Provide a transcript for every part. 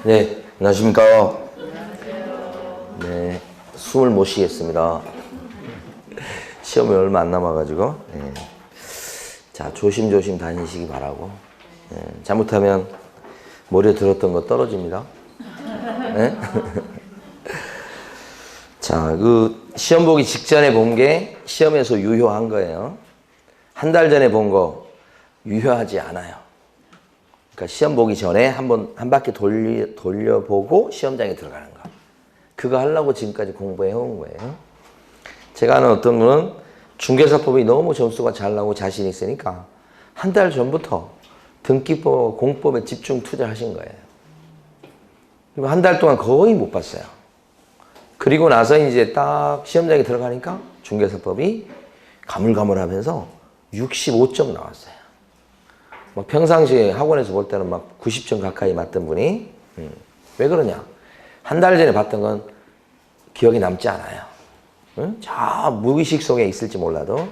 네, 안녕하십니까. 네, 숨을 못 쉬겠습니다. 시험이 얼마 안 남아가지고. 네. 자, 조심조심 다니시기 바라고. 네, 잘못하면 머리에 들었던 거 떨어집니다. 네? 자, 그 시험 보기 직전에 본 게 시험에서 유효한 거예요. 한 달 전에 본 거 유효하지 않아요. 그러니까 시험 보기 전에 한 바퀴 돌려보고 시험장에 들어가는 거. 그거 하려고 지금까지 공부해 온 거예요. 제가 아는 어떤 분은 중개사법이 너무 점수가 잘 나오고 자신 있으니까 한 달 전부터 등기법, 공법에 집중 투자하신 거예요. 그리고 한 달 동안 거의 못 봤어요. 그리고 나서 이제 딱 시험장에 들어가니까 중개사법이 가물가물하면서 65점 나왔어요. 막 평상시에 학원에서 볼 때는 막 90점 가까이 맞던 분이 왜 그러냐? 한 달 전에 봤던 건 기억이 남지 않아요. 저 무의식 속에 있을지 몰라도.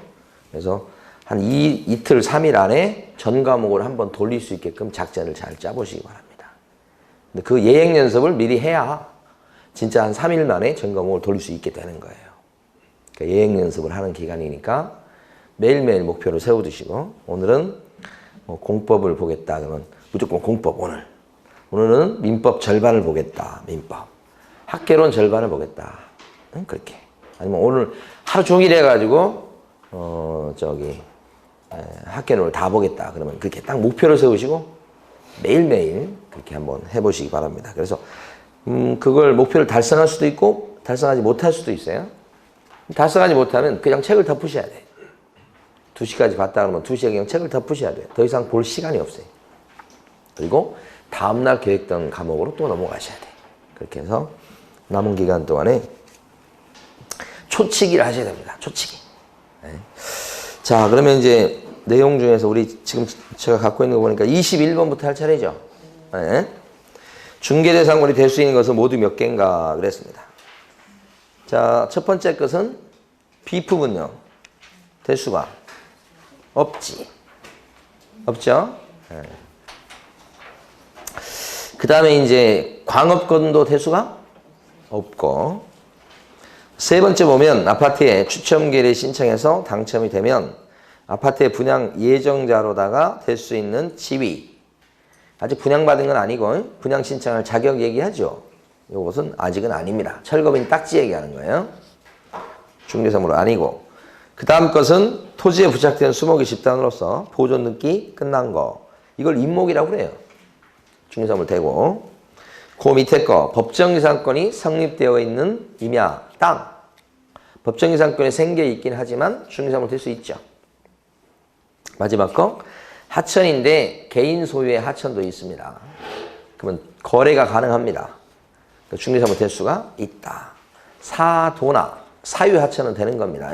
그래서 한 이틀, 3일 안에 전 과목을 한번 돌릴 수 있게끔 작전을 잘 짜보시기 바랍니다. 근데 그 예행 연습을 미리 해야 진짜 한 3일 만에 전 과목을 돌릴 수 있게 되는 거예요. 그러니까 예행 연습을 하는 기간이니까 매일매일 목표를 세워두시고, 오늘은 뭐 공법을 보겠다 그러면 무조건 공법 오늘은 민법 절반을 보겠다. 민법. 학개론 절반을 보겠다. 그렇게. 아니면 오늘 하루 종일 해가지고 학개론을 다 보겠다. 그러면 그렇게 딱 목표를 세우시고 매일매일 그렇게 한번 해보시기 바랍니다. 그래서 그걸 목표를 달성할 수도 있고 달성하지 못할 수도 있어요. 달성하지 못하면 그냥 책을 덮으셔야 돼. 2시까지 봤다 그러면 2시에 그냥 책을 덮으셔야 돼요. 더 이상 볼 시간이 없어요. 그리고 다음날 계획된 과목으로 또 넘어가셔야 돼요. 그렇게 해서 남은 기간 동안에 초치기를 하셔야 됩니다. 초치기. 네. 자, 그러면 이제 내용 중에서 우리 지금 제가 갖고 있는 거 보니까 21번부터 할 차례죠. 네. 중개대상물이 될 수 있는 것은 모두 몇 개인가 그랬습니다. 자, 첫 번째 것은 비프군요. 될 수가 없지. 없죠? 네. 그 다음에 이제 광업권도 될 수가 없고, 세 번째 보면 아파트에 추첨계를 신청해서 당첨이 되면 아파트의 분양 예정자로다가 될 수 있는 지위. 아직 분양받은 건 아니고 분양 신청할 자격 얘기하죠. 이것은 아직은 아닙니다. 철거민 딱지 얘기하는 거예요. 중개사물 아니고. 그 다음 것은 토지에 부착된 수목의 집단으로서 보존 등기 끝난 거. 이걸 임목이라고 그래요. 중개사물 되고. 그 밑에 거 법정이상권이 성립되어 있는 임야, 땅. 법정이상권이 생겨 있긴 하지만 중개사물 될 수 있죠. 마지막 거 하천인데 개인 소유의 하천도 있습니다. 그러면 거래가 가능합니다. 중개사물 될 수가 있다. 사도나 사유 하천은 되는 겁니다.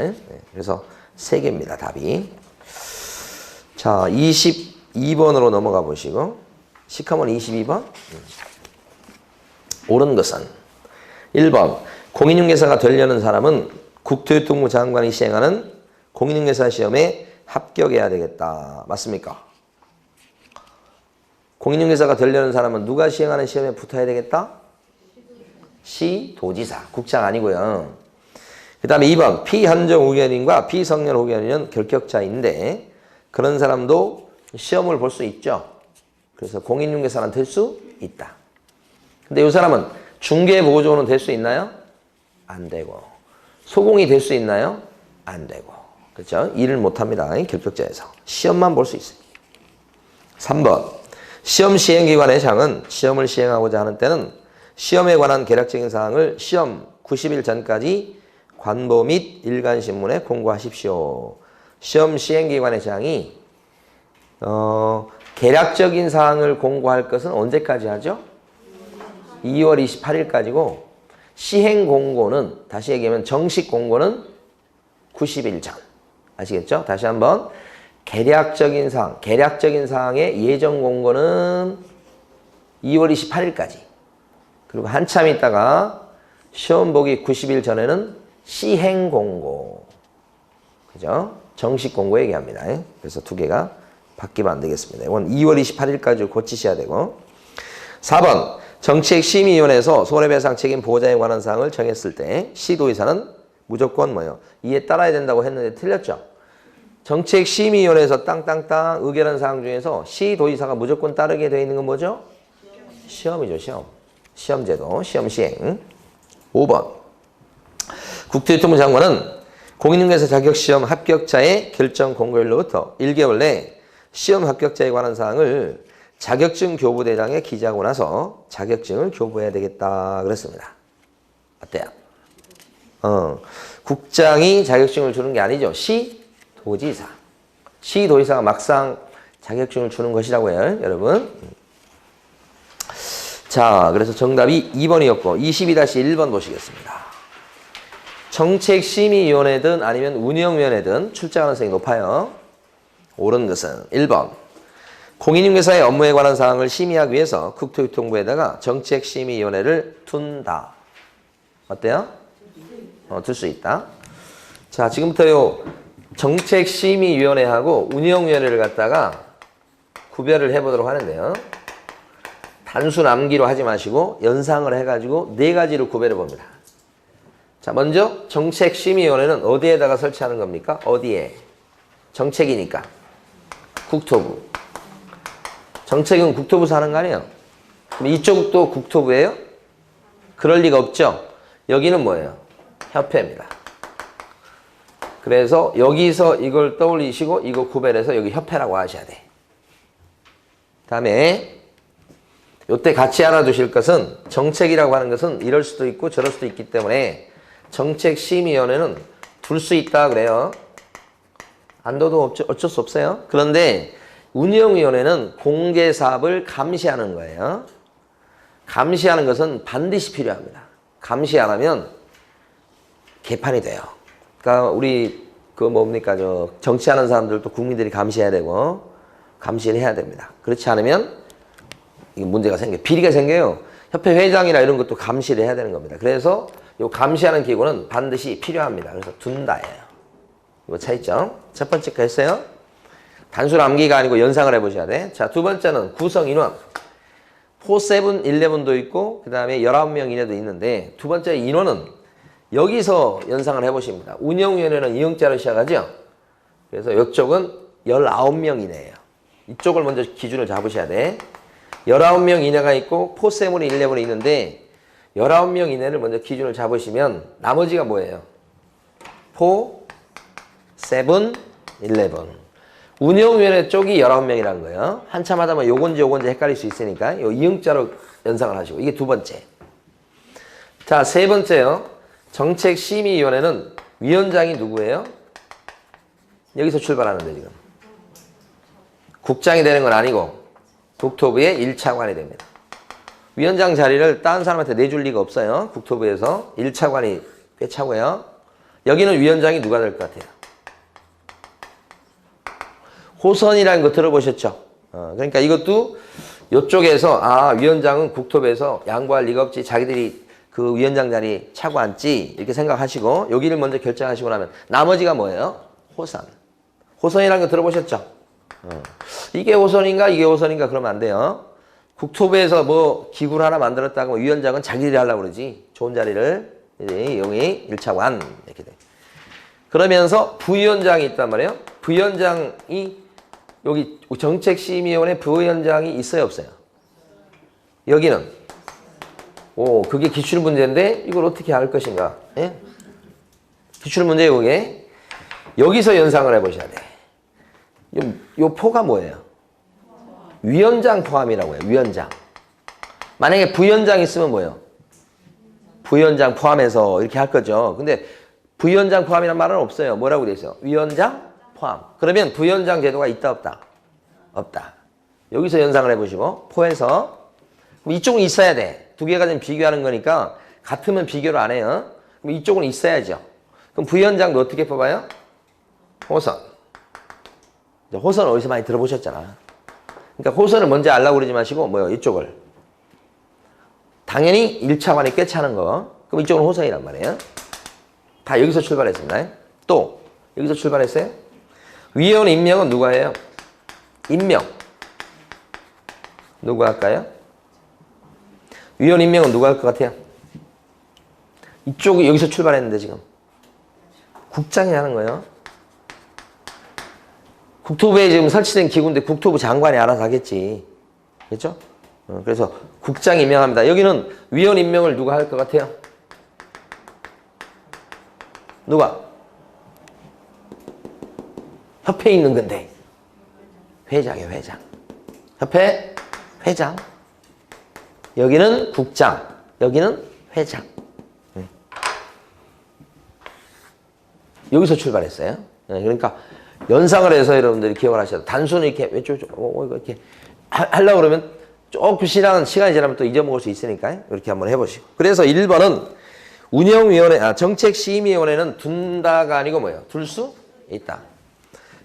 그래서 3개입니다. 답이. 자, 22번으로 넘어가 보시고, 시커먼 22번. 옳은 것은 1번 공인중개사가 되려는 사람은 국토교통부 장관이 시행하는 공인중개사 시험에 합격해야 되겠다. 맞습니까? 공인중개사가 되려는 사람은 누가 시행하는 시험에 붙어야 되겠다? 시도지사. 국장 아니고요. 그 다음에 2번 피현정 후견인과 피성년 후견인은 결격자인데 그런 사람도 시험을 볼 수 있죠. 그래서 공인중개사는 될 수 있다. 근데 이 사람은 중개보조는 될 수 있나요? 안 되고. 소공이 될 수 있나요? 안 되고. 그렇죠? 일을 못합니다. 결격자에서. 시험만 볼 수 있어요. 3번 시험 시행기관의 장은 시험을 시행하고자 하는 때는 시험에 관한 계략적인 사항을 시험 90일 전까지 관보 및 일간신문에 공고하십시오. 시험 시행기관의 장이 계략적인 사항을 공고할 것은 언제까지 하죠? 2월 28일까지고 시행 공고는 다시 얘기하면 정식 공고는 90일 전. 아시겠죠? 다시 한번 계략적인 사항의 예정 공고는 2월 28일까지. 그리고 한참 있다가 시험 보기 90일 전에는 시행 공고. 그죠? 정식 공고 얘기합니다. 그래서 2개가 바뀌면 안 되겠습니다. 이건 2월 28일까지 고치셔야 되고. 4번 정책심의위원회에서 손해배상 책임 보호자에 관한 사항을 정했을 때 시도의사는 무조건 뭐예요? 이에 따라야 된다고 했는데 틀렸죠? 정책심의위원회에서 땅땅땅 의결한 사항 중에서 시도의사가 무조건 따르게 되어 있는 건 뭐죠? 시험이죠, 시험. 시험제도, 시험 시행. 5번. 국토교통부 장관은 공인중개사 자격시험 합격자의 결정 공고일로부터 1개월 내 시험 합격자에 관한 사항을 자격증 교부대장에 기재하고 나서 자격증을 교부해야 되겠다 그랬습니다. 어때요? 국장이 자격증을 주는 게 아니죠. 시도지사. 시도지사가 막상 자격증을 주는 것이라고요, 여러분. 자, 그래서 정답이 2번이었고 22-1번 보시겠습니다. 정책심의위원회든 아니면 운영위원회든 출제 가능성이 높아요. 옳은 것은 1번. 공인중개사의 업무에 관한 사항을 심의하기 위해서 국토교통부에다가 정책심의위원회를 둔다. 어때요? 둘 수 있다. 자, 지금부터요. 정책심의위원회하고 운영위원회를 갖다가 구별을 해보도록 하는데요. 단순 암기로 하지 마시고 연상을 해가지고 4가지로 구별해 봅니다. 자, 먼저 정책심의위원회는 어디에다가 설치하는 겁니까? 어디에? 정책이니까. 국토부. 정책은 국토부에서 하는 거 아니에요? 그럼 이쪽도 국토부예요? 그럴 리가 없죠? 여기는 뭐예요? 협회입니다. 그래서 여기서 이걸 떠올리시고 이거 구별해서 여기 협회라고 하셔야 돼. 다음에 이때 같이 알아두실 것은 정책이라고 하는 것은 이럴 수도 있고 저럴 수도 있기 때문에 정책심의위원회는 둘 수 있다 그래요. 안 둬도 어쩔 수 없어요. 그런데 운영위원회는 공개사업을 감시하는 거예요. 감시하는 것은 반드시 필요합니다. 감시 안 하면 개판이 돼요. 그러니까 우리 정치하는 사람들도 국민들이 감시해야 되고 감시를 해야 됩니다. 그렇지 않으면 이게 문제가 생겨요. 비리가 생겨요. 협회 회장이나 이런 것도 감시를 해야 되는 겁니다. 그래서 이 감시하는 기구는 반드시 필요합니다. 그래서 둔다예요. 이거 차이점. 첫 번째 거 했어요. 단순 암기가 아니고 연상을 해보셔야 돼. 자, 두 번째는 구성 인원. 4, 7, 11도 있고 그 다음에 19명 이내도 있는데 두 번째 인원은 여기서 연상을 해보십니다. 운영위원회는 이응자로 시작하죠. 그래서 이쪽은 19명 이내예요. 이쪽을 먼저 기준을 잡으셔야 돼. 19명 이내가 있고 4, 7, 11이 있는데 19명 이내를 먼저 기준을 잡으시면 나머지가 뭐예요? 4, 7, 11. 운영위원회 쪽이 19명이라는 거예요. 한참 하다 보면 요건지 헷갈릴 수 있으니까 요 이응자로 연상을 하시고 이게 두 번째. 자, 세 번째요. 정책심의위원회는 위원장이 누구예요? 여기서 출발하는데 지금. 국장이 되는 건 아니고 국토부의 1차관이 됩니다. 위원장 자리를 다른 사람한테 내줄 리가 없어요. 국토부에서 1차관이 꽤 차고요. 여기는 위원장이 누가 될 것 같아요? 호선이라는 거 들어보셨죠? 그러니까 이것도 이쪽에서 위원장은 국토부에서 양보할 리가 없지. 자기들이 그 위원장 자리 차고 앉지. 이렇게 생각하시고 여기를 먼저 결정하시고 나면 나머지가 뭐예요? 호선. 호선이라는 거 들어보셨죠? 이게 호선인가 이게 호선인가 그러면 안 돼요. 국토부에서 뭐 기구를 하나 만들었다고 위원장은 자기들이 하려고 그러지. 좋은 자리를 여기 1차관 이렇게 돼. 그러면서 부위원장이 있단 말이에요. 부위원장이 여기 정책심의위원회 부위원장이 있어요 없어요? 여기는 그게 기출문제인데 이걸 어떻게 할 것인가? 예? 기출문제예요 그게. 여기서 연상을 해보셔야 돼. 요 포가 뭐예요? 위원장 포함이라고 해요. 위원장. 만약에 부위원장 있으면 뭐예요? 부위원장 포함해서 이렇게 할 거죠. 근데 부위원장 포함이란 말은 없어요. 뭐라고 돼 있어요? 위원장 포함. 그러면 부위원장 제도가 있다 없다? 없다. 여기서 연상을 해보시고 포에서 그럼 이쪽은 있어야 돼. 두 개가 좀 비교하는 거니까 같으면 비교를 안 해요. 그럼 이쪽은 있어야죠. 그럼 부위원장도 어떻게 뽑아요? 호선. 호선 어디서 많이 들어보셨잖아. 그러니까 호선을 먼저 알라고 그러지 마시고 이쪽을. 당연히 1차관이 꽤 차는 거. 그럼 이쪽은 호선이란 말이에요. 다 여기서 출발했습니다. 또 여기서 출발했어요. 위원 임명은 누가 해요? 임명. 누가 할까요? 위원 임명은 누가 할 것 같아요? 이쪽이 여기서 출발했는데 지금 국장이 하는 거예요. 국토부에 지금 설치된 기구인데 국토부 장관이 알아서 하겠지. 그렇죠? 그래서 국장 임명합니다. 여기는 위원 임명을 누가 할 것 같아요? 누가? 협회에 있는 건데. 회장이에요, 회장. 협회 회장. 여기는 국장, 여기는 회장. 여기서 출발했어요. 그러니까 연상을 해서 여러분들이 기억을 하셔야 돼요. 단순히 이렇게 왼쪽 이렇게 하려고 그러면 조금 시간이 지나면 또 잊어먹을 수 있으니까 이렇게 한번 해보시고. 그래서 1번은 운영위원회, 정책심의위원회는 둔다가 아니고 뭐예요? 둘 수 있다.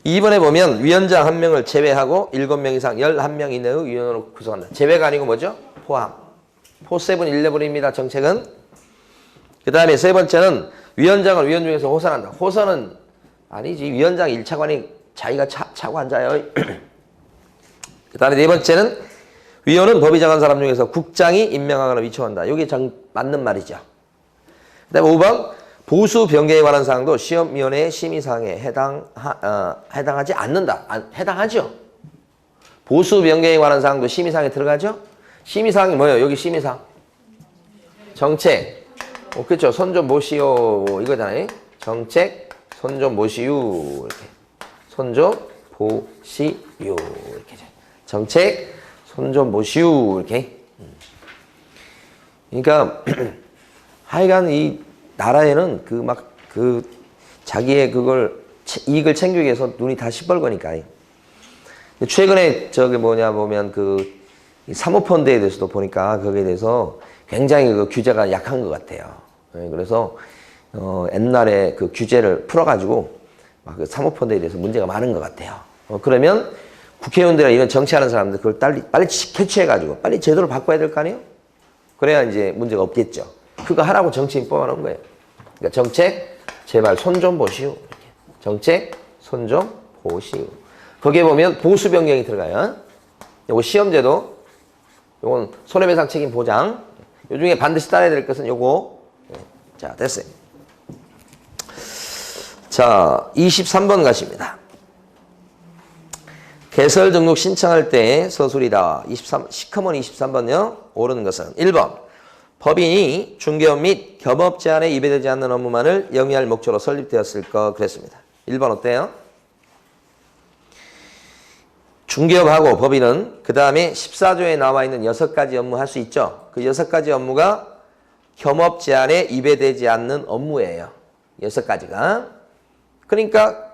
2번에 보면 위원장 1명을 제외하고 7명 이상 11명 이내의 위원으로 구성한다. 제외가 아니고 뭐죠? 포함. 4, 7, 11입니다. 정책은. 그 다음에 세 번째는 위원장을 위원 중에서 호선한다. 호선은 아니지. 위원장 1차관이 자기가 차고 앉아요. 그 다음에 네 번째는 위원은 법이 정한 사람 중에서 국장이 임명하거나 위촉한다. 이게 맞는 말이죠. 그 다음에 5번 보수 변경에 관한 사항도 시험위원회의 심의사항에 해당하지 않는다. 해당하죠. 보수 변경에 관한 사항도 심의사항에 들어가죠. 심의사항이 뭐예요? 여기 심의사항. 정책. 그렇죠. 손 좀 보시오. 이거잖아요. 정책, 손 좀 보시오. 이렇게. 손 좀 보시오. 이렇게. 정책, 손 좀 보시오. 이렇게. 그러니까, 하여간 이 나라에는 자기의 이익을 챙기기 위해서 눈이 다 시뻘거니까. 최근에 보면 사모펀드에 대해서도 보니까 거기에 대해서 굉장히 규제가 약한 것 같아요. 그래서 옛날에 그 규제를 풀어가지고 사모펀드에 대해서 문제가 많은 것 같아요. 그러면 국회의원들이나 이런 정치하는 사람들 그걸 빨리 캐치해가지고 빨리 제도를 바꿔야 될 거 아니에요? 그래야 이제 문제가 없겠죠. 그거 하라고 정치인 뽑아놓은 거예요. 그러니까 정책 제발 손 좀 보시오. 정책 손 좀 보시오. 거기에 보면 보수 변경이 들어가요. 요거 시험제도, 요건 손해배상 책임 보장. 요 중에 반드시 따라야 될 것은 요거. 자, 됐어요. 자, 23번 가십니다. 개설 등록 신청할 때 서술이다. 시커먼 23번요. 옳은 것은 1번. 법인이 중개업 및 겸업 제한에 위배되지 않는 업무만을 영위할 목적으로 설립되었을 것 그랬습니다. 1번 어때요? 중개업하고 법인은 그 다음에 14조에 나와 있는 6가지 업무 할 수 있죠. 그 6가지 업무가 겸업 제한에 위배되지 않는 업무예요. 6가지가. 그러니까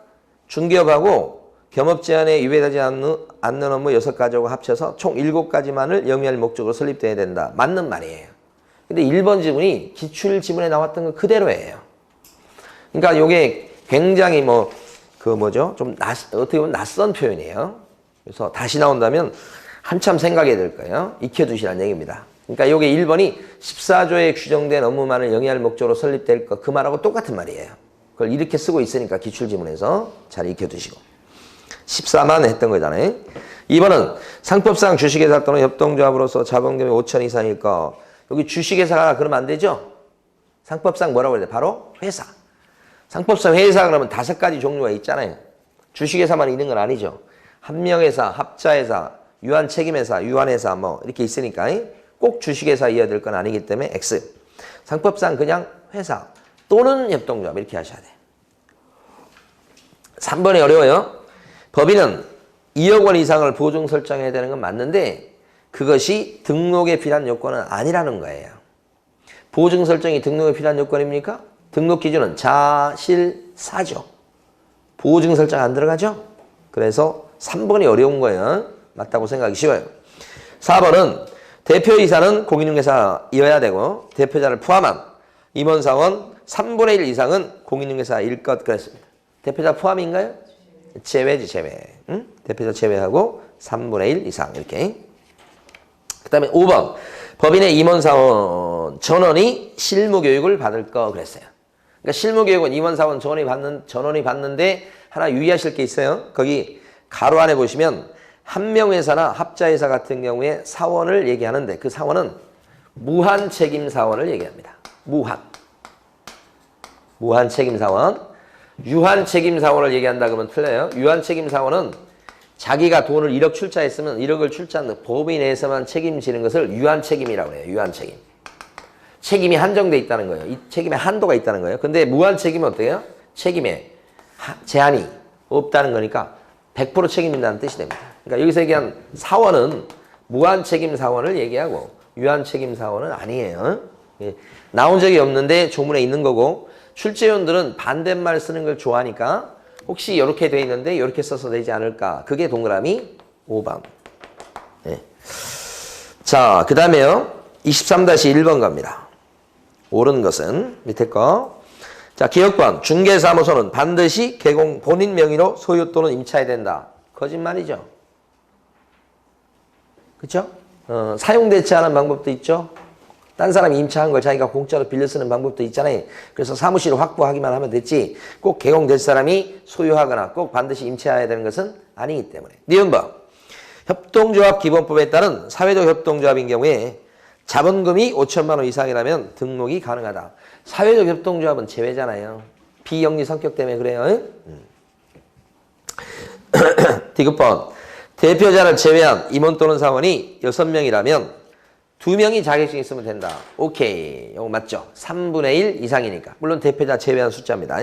중개업하고 겸업 제한에 위배되지 않는 업무 6가지하고 합쳐서 총 7가지만을 영위할 목적으로 설립돼야 된다. 맞는 말이에요. 근데 1번 지문이 기출 지문에 나왔던 거 그대로예요. 그러니까 이게 굉장히 좀 어떻게 보면 낯선 표현이에요. 그래서 다시 나온다면 한참 생각해야 될 거예요. 익혀두시라는 얘기입니다. 그러니까 이게 1번이 14조에 규정된 업무만을 영위할 목적으로 설립될 것 그 말하고 똑같은 말이에요. 그걸 이렇게 쓰고 있으니까 기출지문에서 잘 익혀두시고. 14만 했던 거잖아요. 2번은 상법상 주식회사 또는 협동조합으로서 자본금이 5천 이상일 거. 여기 주식회사가 그러면 안 되죠? 상법상 뭐라고 해야 돼? 바로 회사. 상법상 회사 그러면 5가지 종류가 있잖아요. 주식회사만 있는 건 아니죠. 한명회사, 합자회사, 유한책임회사, 유한회사 이렇게 있으니까 꼭 주식회사이어야 될 건 아니기 때문에 X. 상법상 그냥 회사 또는 협동조합 이렇게 하셔야 돼요. 3번이 어려워요. 법인은 2억 원 이상을 보증 설정해야 되는 건 맞는데 그것이 등록에 필요한 요건은 아니라는 거예요. 보증 설정이 등록에 필요한 요건입니까? 등록 기준은 자실사죠. 보증 설정 안 들어가죠? 그래서 3번이 어려운 거예요. 맞다고 생각하기 쉬워요. 4번은 대표이사는 공인중개사이어야 되고 대표자를 포함한 임원사원 3분의 1 이상은 공인중개사일 것 그랬습니다. 대표자 포함인가요? 제외지 제외. 응? 대표자 제외하고 3분의 1 이상 이렇게. 그 다음에 5번 법인의 임원사원 전원이 실무교육을 받을 거 그랬어요. 그러니까 실무교육은 임원사원 전원이 받는데 하나 유의하실 게 있어요. 거기 가로 안에 보시면 한명회사나 합자회사 같은 경우에 사원을 얘기하는데 그 사원은 무한 책임 사원을 얘기합니다. 무한 책임 사원. 유한 책임 사원을 얘기한다 그러면 틀려요. 유한 책임 사원은 자기가 돈을 1억 출자했으면 1억을 출자한 법인 내에서만 책임지는 것을 유한 책임이라고 해요. 유한 책임. 책임이 한정돼 있다는 거예요. 이 책임에 한도가 있다는 거예요. 근데 무한 책임은 어때요? 책임에 제한이 없다는 거니까 100% 책임진다는 뜻이 됩니다. 그러니까 여기서 얘기한 사원은 무한 책임 사원을 얘기하고 유한 책임 사원은 아니에요. 나온 적이 없는데 조문에 있는 거고, 출제위원들은 반대말 쓰는 걸 좋아하니까 혹시 이렇게 돼 있는데 이렇게 써서 되지 않을까. 그게 동그라미 5번. 네. 자, 그 다음에요. 23-1번 갑니다. 옳은 것은 밑에 거. 자, 기억번. 중개사무소는 반드시 개공 본인 명의로 소유 또는 임차해야 된다. 거짓말이죠. 그렇죠? 사용되지 않은 방법도 있죠. 딴 사람이 임차한 걸 자기가 공짜로 빌려 쓰는 방법도 있잖아요. 그래서 사무실을 확보하기만 하면 됐지 꼭 개공될 사람이 소유하거나 꼭 반드시 임차해야 되는 것은 아니기 때문에. 니은번. 협동조합 기본법에 따른 사회적 협동조합인 경우에 자본금이 5천만 원 이상이라면 등록이 가능하다. 사회적 협동조합은 제외잖아요. 비영리 성격 때문에 그래요. 디귿번. 대표자를 제외한 임원 또는 사원이 6명이라면 2명이 자격증이 있으면 된다. 오케이. 이거 맞죠? 3분의 1 이상이니까. 물론 대표자 제외한 숫자입니다.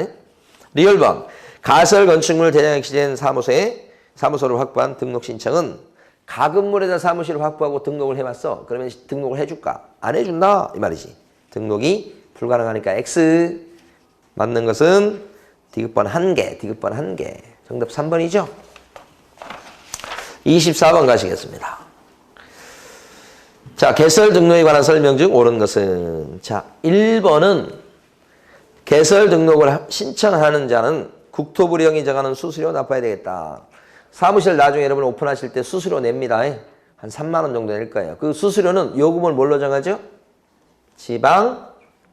리얼번. 가설 건축물 대장에 기재된 사무소를 확보한 등록 신청은 가건물에다 사무실을 확보하고 등록을 해봤어. 그러면 등록을 해줄까? 안 해준다. 이 말이지. 등록이 불가능하니까 X. 맞는 것은 디귿번 1개. 디귿번 1개. 정답 3번이죠? 24번 가시겠습니다. 자, 개설 등록에 관한 설명 중 옳은 것은, 자, 1번은 개설 등록을 신청하는 자는 국토부령이 정하는 수수료 납부해야 되겠다. 사무실 나중에 여러분 오픈하실 때 수수료 냅니다. 한 3만 원 정도 낼 거예요. 그 수수료는 요금을 뭘로 정하죠?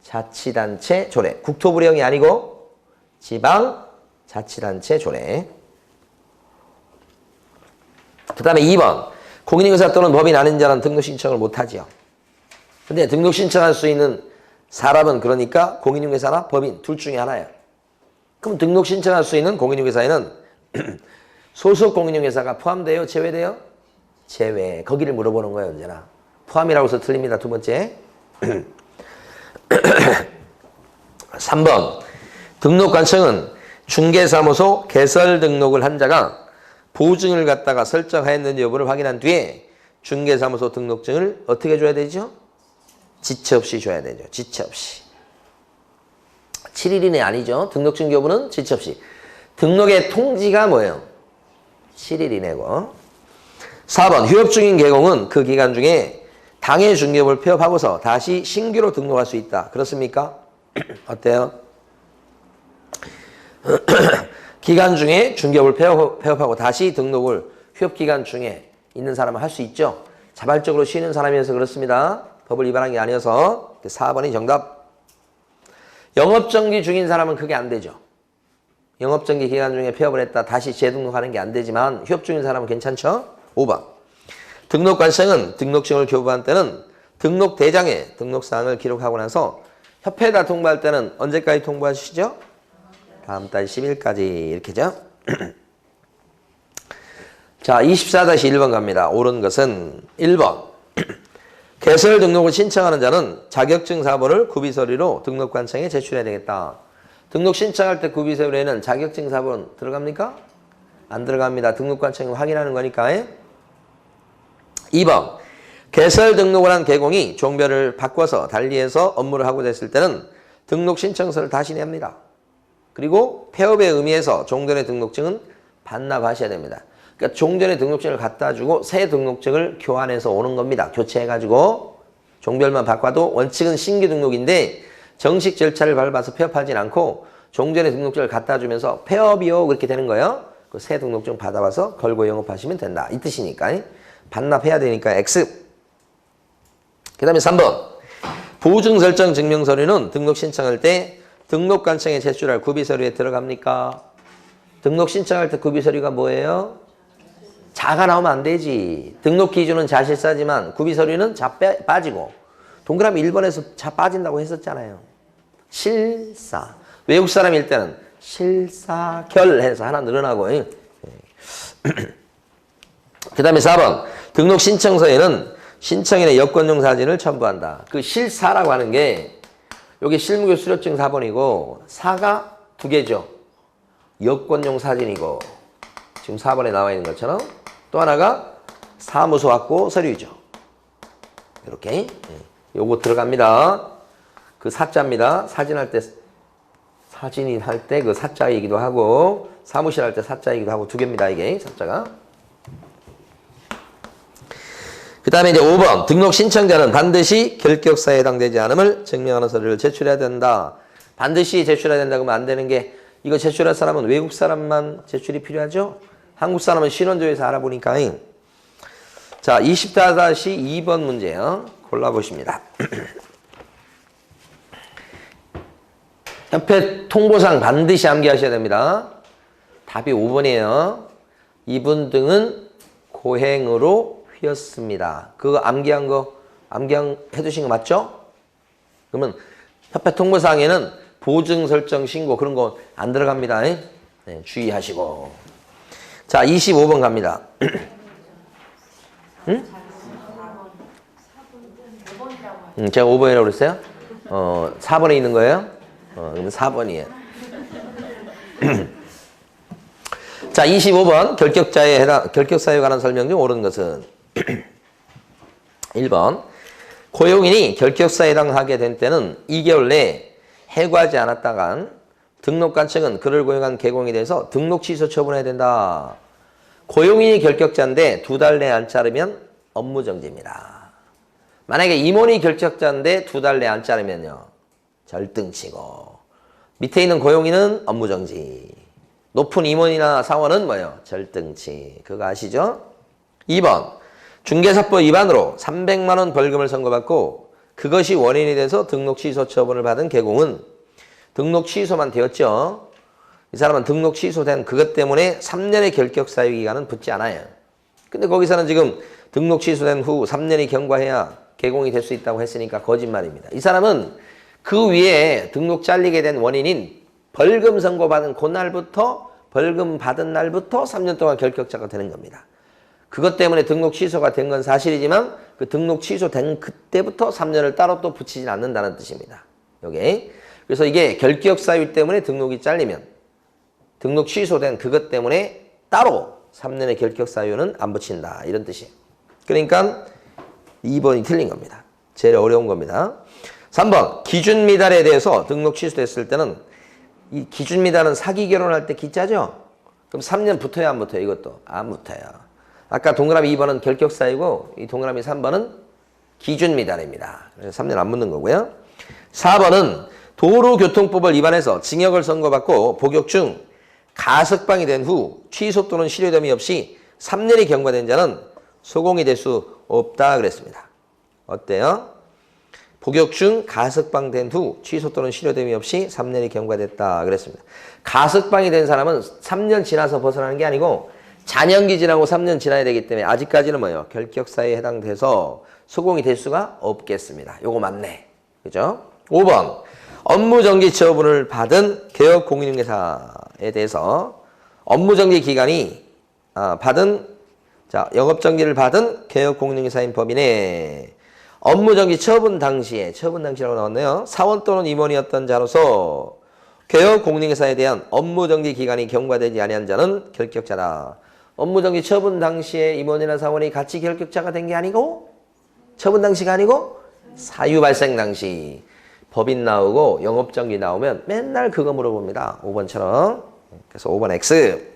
지방자치단체 조례. 국토부령이 아니고 지방자치단체 조례. 그 다음에 2번. 공인인증서 또는 법인 아닌 자는 등록 신청을 못하지요. 근데 등록 신청할 수 있는 사람은 그러니까 공인중개사나 법인 둘 중에 하나예요. 그럼 등록 신청할 수 있는 공인중개사에는 소속 공인중개사가 포함돼요? 제외돼요? 제외. 거기를 물어보는 거예요. 언제나. 포함이라고 해서 틀립니다. 두 번째. 3번. 등록관청은 중개사무소 개설 등록을 한 자가 보증을 갖다가 설정하였는지 여부를 확인한 뒤에 중개사무소 등록증을 어떻게 줘야 되죠? 지체 없이 줘야 되죠. 지체 없이. 7일 이내 아니죠. 등록증 교부는 지체 없이. 등록의 통지가 뭐예요? 7일 이내고. 4번. 휴업 중인 개공은 그 기간 중에 당해 중개업을 폐업하고서 다시 신규로 등록할 수 있다. 그렇습니까? 어때요? 기간 중에 중개업을 폐업하고 다시 등록을 휴업기간 중에 있는 사람은 할 수 있죠. 자발적으로 쉬는 사람이어서 그렇습니다. 법을 위반한 게 아니어서. 4번이 정답. 영업정지 중인 사람은 그게 안 되죠. 영업정지 기간 중에 폐업을 했다 다시 재등록하는 게 안 되지만 휴업 중인 사람은 괜찮죠. 5번. 등록관청은 등록증을 교부한 때는 등록대장에 등록사항을 기록하고 나서 협회에다 통보할 때는 언제까지 통보하시죠? 다음 달 10일까지 이렇게죠. 자, 24-1번 갑니다. 옳은 것은 1번. 개설 등록을 신청하는 자는 자격증 사본을 구비서류로 등록관청에 제출해야 되겠다. 등록 신청할 때 구비서류에는 자격증 사본 들어갑니까? 안 들어갑니다. 등록관청이 확인하는 거니까. 2번. 개설 등록을 한 개공이 종별을 바꿔서 달리해서 업무를 하고자 했을 때는 등록 신청서를 다시 냅니다. 그리고 폐업의 의미에서 종전의 등록증은 반납하셔야 됩니다. 그러니까 종전의 등록증을 갖다 주고 새 등록증을 교환해서 오는 겁니다. 교체해가지고 종별만 바꿔도 원칙은 신규 등록인데 정식 절차를 밟아서 폐업하진 않고 종전의 등록증을 갖다 주면서 폐업이요 그렇게 되는 거예요. 그 새 등록증 받아와서 걸고 영업하시면 된다. 이 뜻이니까. 반납해야 되니까 X. 그 다음에 3번. 보증 설정 증명서류는 등록 신청할 때 등록관청에 제출할 구비서류에 들어갑니까? 등록 신청할 때 구비서류가 뭐예요? 자가 나오면 안 되지. 등록 기준은 자실사지만 구비서류는 자 빠지고 동그라미 1번에서 자 빠진다고 했었잖아요. 실사. 외국 사람일 때는 실사결 해서 하나 늘어나고. 그 다음에 4번. 등록 신청서에는 신청인의 여권용 사진을 첨부한다. 그 실사라고 하는 게 여기 실무교 수료증 4번이고 사가 두 개죠. 여권용 사진이고 지금 4번에 나와 있는 것처럼 또 하나가 사무소 확보 서류죠. 이렇게 요거 들어갑니다. 그 사자입니다. 사진할 때 사진이 할 때 그 사자이기도 하고 사무실 할 때 사자이기도 하고 두 개입니다. 이게 사자가. 그 다음에 이제 5번. 등록 신청자는 반드시 결격사에 해당되지 않음을 증명하는 서류를 제출해야 된다. 반드시 제출해야 된다 그러면 안 되는 게 이거 제출할 사람은 외국 사람만 제출이 필요하죠. 한국 사람은 신원조에서 알아보니까. 자, 24-2번 문제요. 골라보십니다. 협회 통보상 반드시 암기하셔야 됩니다. 답이 5번이에요. 이분 등은 고행으로 휘었습니다. 그거 암기한 거, 해두신 거 맞죠? 그러면 협회 통보상에는 보증 설정 신고 그런 거 안 들어갑니다. 네, 주의하시고. 자, 25번 갑니다. 응? 제가 5번이라고 그랬어요? 4번에 있는 거예요? 그러면 4번이에요. 자, 25번. 결격사유에 관한 설명 중 옳은 것은 1번. 고용인이 결격사에 해당하게 된 때는 2개월 내에 해고하지 않았다간 등록관 측은 그를 고용한 개공에 대해서 등록 취소 처분해야 된다. 고용인이 결격자인데 2달 내에 안 자르면 업무정지입니다. 만약에 임원이 결격자인데 2달 내에 안 자르면요. 절등치고. 밑에 있는 고용인은 업무정지. 높은 임원이나 사원은 뭐예요? 절등치. 그거 아시죠? 2번. 중개사법 위반으로 300만 원 벌금을 선고받고 그것이 원인이 돼서 등록 취소 처분을 받은 개공은 등록 취소만 되었죠. 이 사람은 등록 취소된 그것 때문에 3년의 결격 사유 기간은 붙지 않아요. 근데 거기서는 지금 등록 취소된 후 3년이 경과해야 개공이 될 수 있다고 했으니까 거짓말입니다. 이 사람은 그 위에 등록 잘리게 된 원인인 벌금 선고받은 그날부터 벌금 받은 날부터 3년 동안 결격자가 되는 겁니다. 그것 때문에 등록 취소가 된 건 사실이지만 그 등록 취소된 그때부터 3년을 따로 또 붙이진 않는다는 뜻입니다. 여기. 그래서 이게 결격 사유 때문에 등록이 잘리면 등록 취소된 그것 때문에 따로 3년의 결격 사유는 안 붙인다. 이런 뜻이에요. 그러니까 2번이 틀린 겁니다. 제일 어려운 겁니다. 3번. 기준 미달에 대해서 등록 취소됐을 때는 이 기준 미달은 사기 결혼할 때 기자죠? 그럼 3년 붙어야 안 붙어요? 이것도 안 붙어요. 아까 동그라미 2번은 결격 사유고 이 동그라미 3번은 기준 미달입니다. 그래서 3년 안 붙는 거고요. 4번은 도로교통법을 위반해서 징역을 선고받고 복역 중 가석방이 된 후 취소 또는 실효됨이 없이 3년이 경과된 자는 소공이 될 수 없다 그랬습니다. 어때요? 복역 중 가석방 된 후 취소 또는 실효됨이 없이 3년이 경과됐다 그랬습니다. 가석방이 된 사람은 3년 지나서 벗어나는 게 아니고 잔영기 지나고 3년 지나야 되기 때문에 아직까지는 뭐예요? 결격사유에 해당돼서 소공이 될 수가 없겠습니다. 요거 맞네. 그죠? 5번. 업무정지 처분을 받은 개업공인중개사에 대해서 업무정지 기간이 영업정지를 받은 개업공인중개사인 법인의 업무정지 처분 당시라고 나왔네요. 사원 또는 임원이었던 자로서 개업공인중개사에 대한 업무정지 기간이 경과되지 아니한 자는 결격자다. 업무정지 처분 당시에 임원이나 사원이 같이 결격자가 된 게 아니고 처분 당시가 아니고 사유 발생 당시. 법인 나오고 영업정지 나오면 맨날 그거 물어봅니다. 5번처럼. 그래서 5번 X.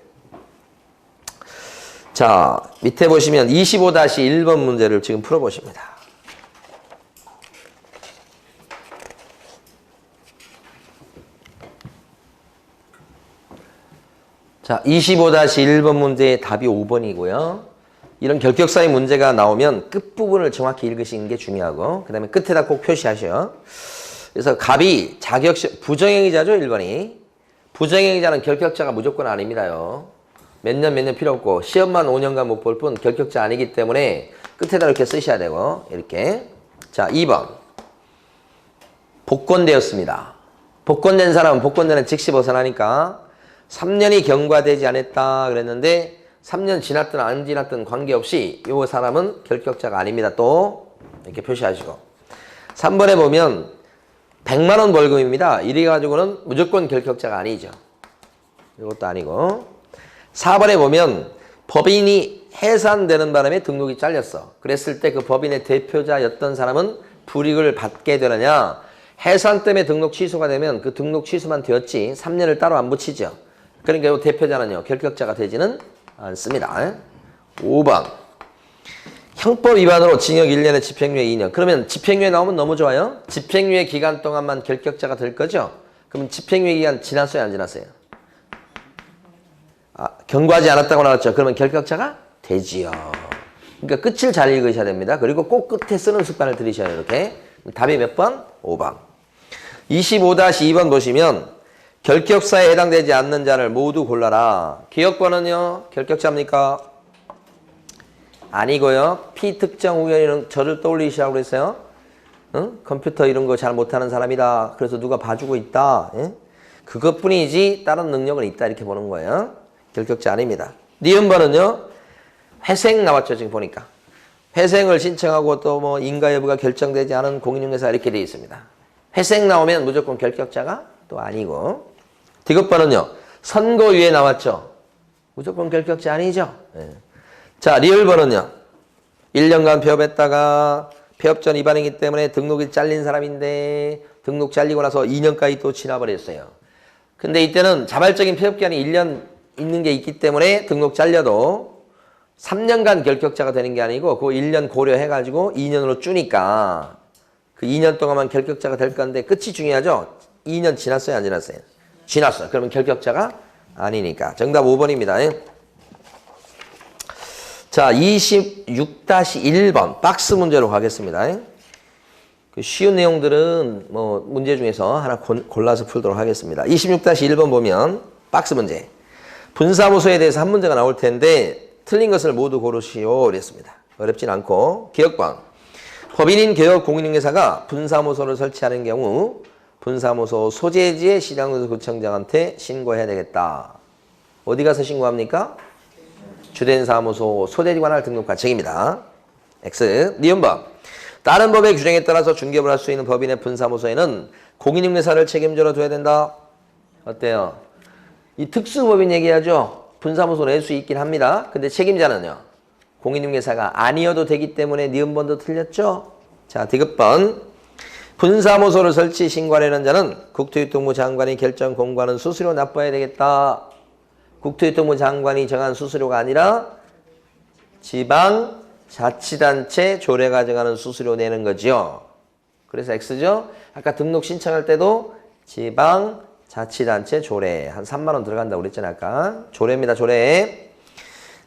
자, 밑에 보시면 25-1번 문제를 지금 풀어보십니다. 자, 25-1번 문제의 답이 5번이고요. 이런 결격사의 문제가 나오면 끝부분을 정확히 읽으시는 게 중요하고 그 다음에 끝에다 꼭 표시하셔요. 그래서 갑이 부정행위자죠, 1번이. 부정행위자는 결격자가 무조건 아닙니다요. 몇 년 필요 없고 시험만 5년간 못 볼 뿐 결격자 아니기 때문에 끝에다 이렇게 쓰셔야 되고 이렇게. 자, 2번. 복권되었습니다. 복권된 사람은 복권되는 즉시 벗어나니까 3년이 경과되지 않았다 그랬는데 3년 지났든 안 지났든 관계없이 이 사람은 결격자가 아닙니다. 또 이렇게 표시하시고 3번에 보면 100만 원 벌금입니다. 이래 가지고는 무조건 결격자가 아니죠. 이것도 아니고 4번에 보면 법인이 해산되는 바람에 등록이 잘렸어. 그랬을 때 그 법인의 대표자였던 사람은 불이익을 받게 되느냐. 해산 때문에 등록 취소가 되면 그 등록 취소만 되었지 3년을 따로 안 붙이죠. 그러니까 이 대표자는요. 결격자가 되지는 않습니다. 5번 형법 위반으로 징역 1년에 집행유예 2년. 그러면 집행유예 나오면 너무 좋아요. 집행유예 기간 동안만 결격자가 될 거죠. 그럼 집행유예 기간 지났어요? 안 지났어요? 경과하지 않았다고 나왔죠. 그러면 결격자가 되지요. 그러니까 끝을 잘 읽으셔야 됩니다. 그리고 꼭 끝에 쓰는 습관을 들이셔야 이렇게. 답이 몇 번? 5번. 25-2번 보시면 결격사에 해당되지 않는 자를 모두 골라라. 기억번은요. 결격자입니까? 아니고요. 피특정 우연이는 저를 떠올리시라고 그랬어요. 응? 컴퓨터 이런 거 잘 못하는 사람이다. 그래서 누가 봐주고 있다. 예? 그것뿐이지 다른 능력은 있다. 이렇게 보는 거예요. 결격자 아닙니다. 니은번은요. 회생 나왔죠. 지금 보니까. 회생을 신청하고 또 뭐 인가 여부가 결정되지 않은 공인중개사 이렇게 되어 있습니다. 회생 나오면 무조건 결격자가 또 아니고. 디귿번은요. 선고유예 나왔죠. 무조건 결격자 아니죠. 예. 자, 리을번은요. 1년간 폐업했다가 폐업전 위반이기 때문에 등록이 잘린 사람인데 등록 잘리고 나서 2년까지 또 지나버렸어요. 근데 이때는 자발적인 폐업기한이 1년 있는 게 있기 때문에 등록 잘려도 3년간 결격자가 되는 게 아니고 그 1년 고려해가지고 2년으로 주니까 그 2년 동안만 결격자가 될 건데 끝이 중요하죠. 2년 지났어요? 안 지났어요? 지났어요. 그러면 결격자가 아니니까. 정답 5번입니다. 자, 26-1번 박스 문제로 가겠습니다. 그 쉬운 내용들은 뭐 문제 중에서 하나 골라서 풀도록 하겠습니다. 26-1번 보면 박스 문제. 분사무소에 대해서 한 문제가 나올 텐데 틀린 것을 모두 고르시오 그랬습니다. 어렵진 않고. 기억번. 법인인 개업 공인중개사가 분사무소를 설치하는 경우 분사무소 소재지의 시장구청장한테 신고해야 되겠다. 어디 가서 신고합니까? 주된 사무소 소재지 관할 등록 과정입니다. X. 니은번. 다른 법의 규정에 따라서 중개업을 할 수 있는 법인의 분사무소에는 공인중개사를 책임져로 둬야 된다. 어때요? 이 특수법인 얘기하죠. 분사무소 낼 수 있긴 합니다. 근데 책임자는요. 공인중개사가 아니어도 되기 때문에 니은번도 틀렸죠. 자, 디귿번. 분사무소를 설치 신고하려는 자는 국토유통부 장관이 결정 공고하는 수수료 납부해야 되겠다. 국토유통부 장관이 정한 수수료가 아니라 지방자치단체 조례가 정하는 수수료 내는 거죠. 그래서 X죠. 아까 등록 신청할 때도 지방자치단체 조례 한 3만 원 들어간다고 그랬잖아요. 아까 조례입니다. 조례.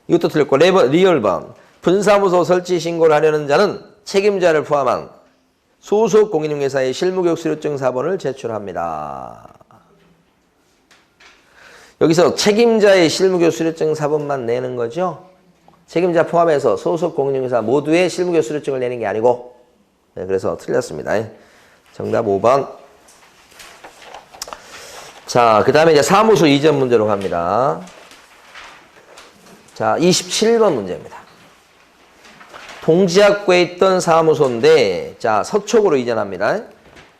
이것도 틀렸고 리얼번. 분사무소 설치 신고를 하려는 자는 책임자를 포함한 소속 공인중개사의 실무교육 수료증 사본을 제출합니다. 여기서 책임자의 실무교육 수료증 사본만 내는 거죠. 책임자 포함해서 소속 공인중개사 모두의 실무교육 수료증을 내는 게 아니고. 네, 그래서 틀렸습니다. 정답 5번. 자, 그 다음에 이제 사무소 이전 문제로 갑니다. 자, 27번 문제입니다. 동지학구에 있던 사무소인데, 자, 서초구로 이전합니다.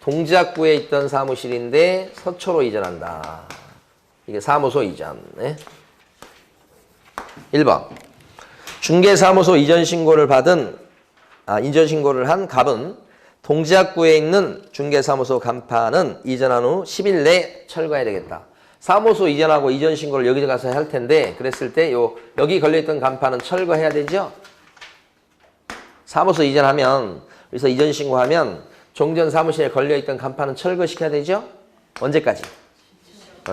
동지학구에 있던 사무실인데 서초로 이전한다. 이게 사무소 이전. 네? 1번. 중개사무소 이전 신고를 한 갑은 동지학구에 있는 중개사무소 간판은 이전한 후 10일 내에 철거해야 되겠다. 사무소 이전하고 이전 신고를 여기 가서 할 텐데, 그랬을 때 여기 걸려있던 간판은 철거해야 되죠? 사무소 이전하면, 여기서 이전 신고하면 종전 사무실에 걸려있던 간판은 철거시켜야 되죠? 언제까지?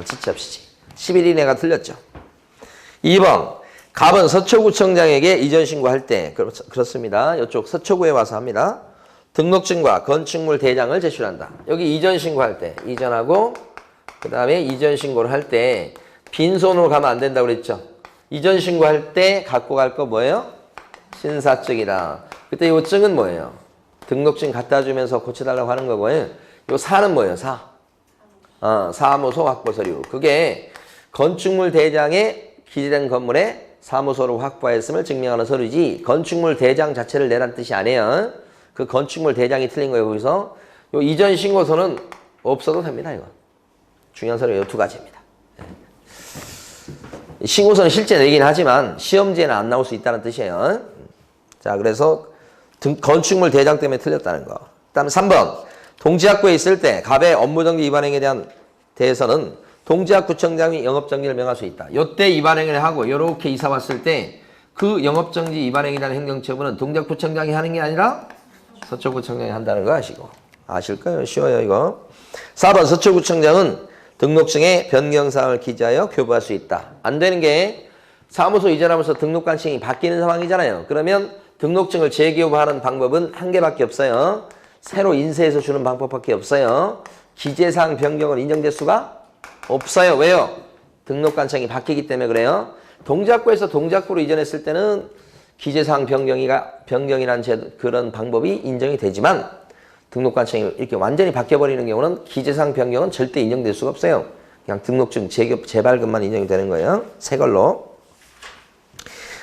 지체 없이. 10일 이내가 틀렸죠. 2번. 갑은 서초구청장에게 이전 신고할 때, 그렇습니다. 이쪽 서초구에 와서 합니다. 등록증과 건축물 대장을 제출한다. 여기 이전 신고할 때, 이전하고, 그 다음에 이전 신고를 할 때, 빈손으로 가면 안 된다고 그랬죠. 이전 신고할 때 갖고 갈 거 뭐예요? 신사증이다. 그때 이 증은 뭐예요? 등록증 갖다 주면서 고쳐달라고 하는 거고요. 요 사는 뭐예요? 사무소 확보 서류. 그게 건축물 대장에 기재된 건물에 사무소를 확보했음을 증명하는 서류지 건축물 대장 자체를 내란 뜻이 아니에요. 그 건축물 대장이 틀린 거예요. 거기서 요 이전 신고서는 없어도 됩니다. 이거 중요한 서류 요 두 가지입니다. 신고서는 실제 내긴 하지만 시험지에는 안 나올 수 있다는 뜻이에요. 자, 그래서 건축물 대장 때문에 틀렸다는 거. 그다음에 3번 동지학구에 있을 때 갑의 업무정지 위반행위에 대해서는 동지학구청장이 영업정지를 명할 수 있다. 요때 위반행위를 하고 요렇게 이사 왔을 때 그 영업정지 위반행위라는 행정처분은 동지학구청장이 하는 게 아니라 서초구청장이 한다는 거 아시고. 아실 거예요. 쉬워요 이거. 4번 서초구청장은 등록증에 변경사항을 기재하여 교부할 수 있다. 안 되는 게 사무소 이전하면서 등록관청이 바뀌는 상황이잖아요. 그러면 등록증을 재교부하는 방법은 한 개밖에 없어요. 새로 인쇄해서 주는 방법밖에 없어요. 기재사항 변경은 인정될 수가 없어요. 왜요? 등록관청이 바뀌기 때문에 그래요. 동작구에서 동작구로 이전했을 때는 기재사항 변경이라는 그런 방법이 인정이 되지만 등록관청이 이렇게 완전히 바뀌어버리는 경우는 기재사항 변경은 절대 인정될 수가 없어요. 그냥 등록증 재발급만 인정이 되는 거예요. 새 걸로.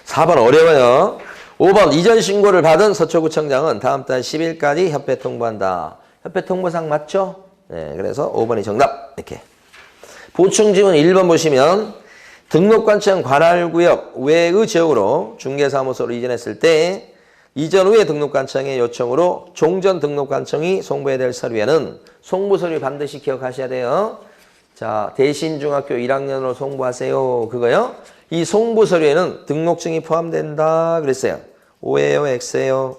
4번 어려워요. 5번 이전 신고를 받은 서초구청장은 다음 달 10일까지 협회 통보한다. 협회 통보상 맞죠? 네, 그래서 5번이 정답. 이렇게. 보충지문 1번 보시면 등록관청 관할구역 외의 지역으로 중개사무소로 이전했을 때 이전 후에 등록관청의 요청으로 종전 등록관청이 송부해야 될 서류에는 송부서류 반드시 기억하셔야 돼요. 자, 대신중학교 1학년으로 송부하세요. 그거요. 이 송부서류에는 등록증이 포함된다 그랬어요. O예요? X예요?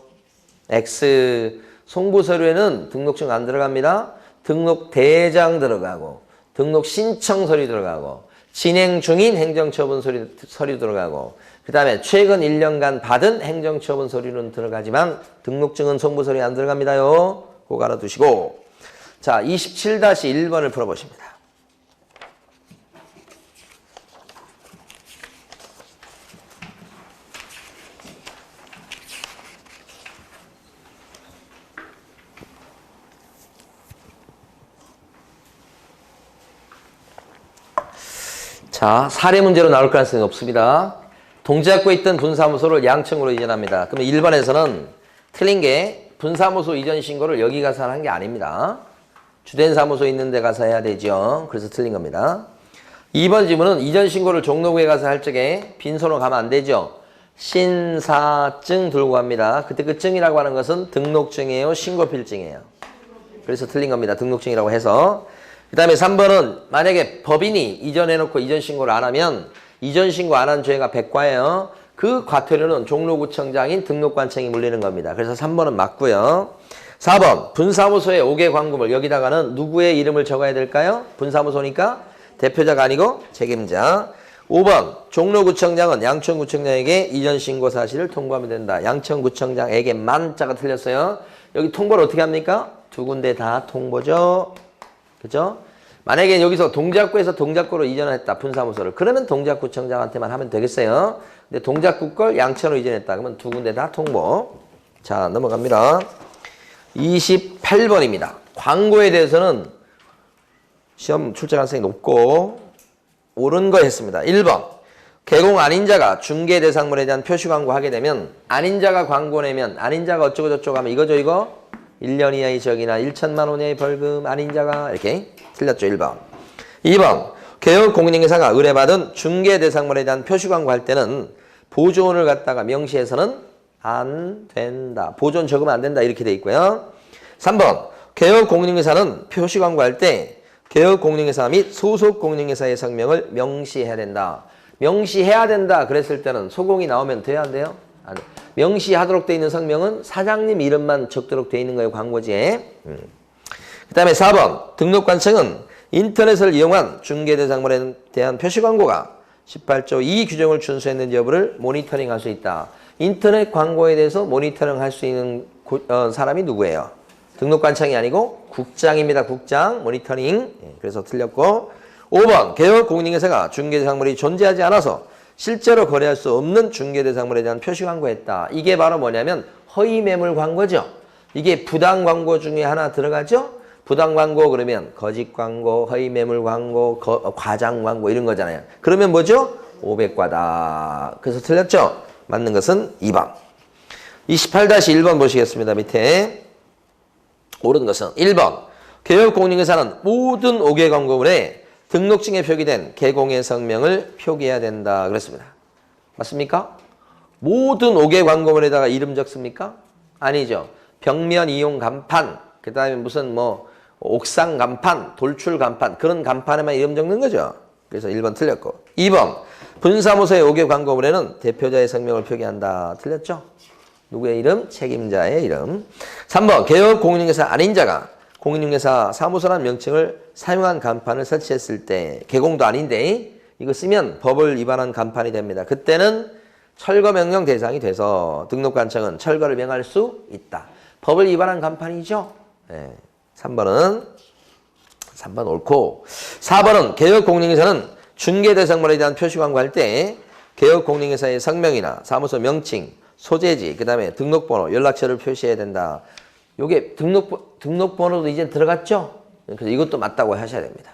X. 송부서류에는 등록증 안 들어갑니다. 등록대장 들어가고 등록신청 서류 들어가고 진행 중인 행정처분 서류 들어가고 그 다음에 최근 1년간 받은 행정처분 서류는 들어가지만 등록증은 송부서류에 안 들어갑니다요. 그거 알아두시고. 자, 27-1번을 풀어보십니다. 자, 사례 문제로 나올 가능성이 없습니다. 동작구에 있던 분사무소를 양천구로 이전합니다. 그러면 1번에서는 틀린 게 분사무소 이전 신고를 여기 가서 하는 게 아닙니다. 주된 사무소 있는 데 가서 해야 되죠. 그래서 틀린 겁니다. 2번 지문은 이전 신고를 종로구에 가서 할 적에 빈손으로 가면 안 되죠. 신사증 들고 갑니다. 그때 그 증이라고 하는 것은 등록증이에요? 신고필증이에요? 그래서 틀린 겁니다. 등록증이라고 해서. 그 다음에 3번은 만약에 법인이 이전해놓고 이전 신고를 안 하면 이전 신고 안 한 죄가 백과예요. 그 과태료는 종로구청장인 등록관청이 물리는 겁니다. 그래서 3번은 맞고요. 4번 분사무소의 5개 광고물 여기다가는 누구의 이름을 적어야 될까요? 분사무소니까 대표자가 아니고 책임자. 5번 종로구청장은 양천구청장에게 이전 신고 사실을 통보하면 된다. 양천구청장에게만 자가 틀렸어요. 여기 통보를 어떻게 합니까? 두 군데 다 통보죠. 그죠? 만약에 여기서 동작구에서 동작구로 이전을 했다. 분사무소를. 그러면 동작구청장한테만 하면 되겠어요. 근데 동작구 걸 양천으로 이전했다. 그러면 두 군데 다 통보. 자, 넘어갑니다. 28번입니다. 광고에 대해서는 시험 출제 가능성이 높고 옳은 거 했습니다. 1번. 개공 아닌자가 중개 대상물에 대한 표시 광고 하게 되면 아닌자가 광고 내면 아닌자가 어쩌고 저쩌고 하면 이거죠, 이거? 1년 이하의 적이나 1천만 원 이하의 벌금 아닌자가 이렇게 틀렸죠. 1번. 2번. 개업 공인인계사가 의뢰받은 중개 대상물에 대한 표시 광고할 때는 보존을 갖다가 명시해서는 안 된다. 보존 적으면 안 된다. 이렇게 돼 있고요. 3번. 개업 공인인계사는 표시 광고할 때 개업 공인인계사 및 소속 공인인계사의 성명을 명시해야 된다. 명시해야 된다. 그랬을 때는 소공이 나오면 돼야 안 돼요? 안 돼. 명시하도록 돼 있는 성명은 사장님 이름만 적도록 돼 있는 거예요. 광고지에. 그 다음에 4번. 등록관청은 인터넷을 이용한 중개대상물에 대한 표시 광고가 18조 2 규정을 준수했는지 여부를 모니터링 할 수 있다. 인터넷 광고에 대해서 모니터링 할 수 있는 사람이 누구예요? 등록관청이 아니고 국장입니다. 국장. 모니터링. 그래서 틀렸고. 5번. 개업 공인인계사가 중개대상물이 존재하지 않아서 실제로 거래할 수 없는 중개대상물에 대한 표시 광고했다. 이게 바로 뭐냐면 허위 매물 광고죠. 이게 부당 광고 중에 하나 들어가죠. 부당 광고 그러면 거짓 광고, 허위 매물 광고, 과장 광고 이런 거잖아요. 그러면 뭐죠? 500과다. 그래서 틀렸죠? 맞는 것은 2번. 28-1번 보시겠습니다. 밑에. 옳은 것은 1번. 개업공인중개사는 모든 5개 광고물에 등록증에 표기된 개공의 성명을 표기해야 된다. 그랬습니다. 맞습니까? 모든 5개 광고물에다가 이름 적습니까? 아니죠. 벽면 이용 간판, 그 다음에 무슨 옥상 간판, 돌출 간판, 그런 간판에만 이름 적는 거죠. 그래서 1번 틀렸고. 2번. 분사무소의 5개 광고물에는 대표자의 성명을 표기한다. 틀렸죠? 누구의 이름? 책임자의 이름. 3번. 개업 공인중개사 아닌 자가 공인중개사 사무소라는 명칭을 사용한 간판을 설치했을 때 개공도 아닌데 이거 쓰면 법을 위반한 간판이 됩니다. 그때는 철거명령 대상이 돼서 등록관청은 철거를 명할 수 있다. 법을 위반한 간판이죠. 네. 3번 옳고 4번은 개업공인중개사는 중개대상물에 대한 표시광고할 때 개업공인중개사의 성명이나 사무소 명칭, 소재지, 그 다음에 등록번호, 연락처를 표시해야 된다. 요게 등록번호도 이제 들어갔죠? 그래서 이것도 맞다고 하셔야 됩니다.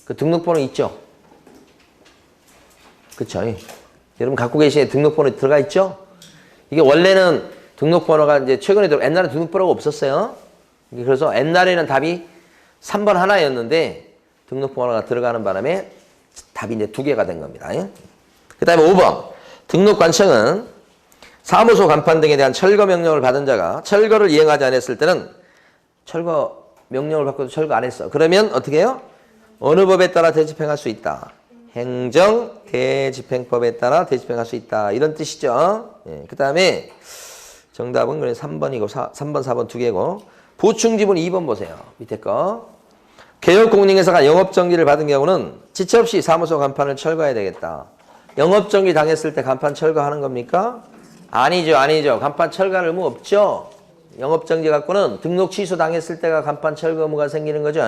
그 등록번호 있죠? 그쵸? 여러분 갖고 계신 등록번호 들어가 있죠? 이게 원래는 등록번호가 이제 최근에 옛날에 등록번호가 없었어요. 그래서 옛날에는 답이 3번 하나였는데 등록번호가 들어가는 바람에 답이 이제 2개가 된 겁니다. 그 다음에 5번. 등록관청은 사무소 간판 등에 대한 철거 명령을 받은 자가 철거를 이행하지 않았을 때는 철거 명령을 받고도 철거 안 했어. 그러면 어떻게 해요? 어느 법에 따라 대집행할 수 있다. 행정 대집행법에 따라 대집행할 수 있다. 이런 뜻이죠. 그 다음에 정답은 그래 3번이고 3번, 4번 2개고 보충지분 2번 보세요. 밑에 거. 개업공인중개사가 영업정지를 받은 경우는 지체 없이 사무소 간판을 철거해야 되겠다. 영업정지 당했을 때 간판 철거하는 겁니까? 아니죠. 간판 철거할 의무 없죠. 영업정지 갖고는 등록 취소 당했을 때가 간판 철거 의무가 생기는 거죠.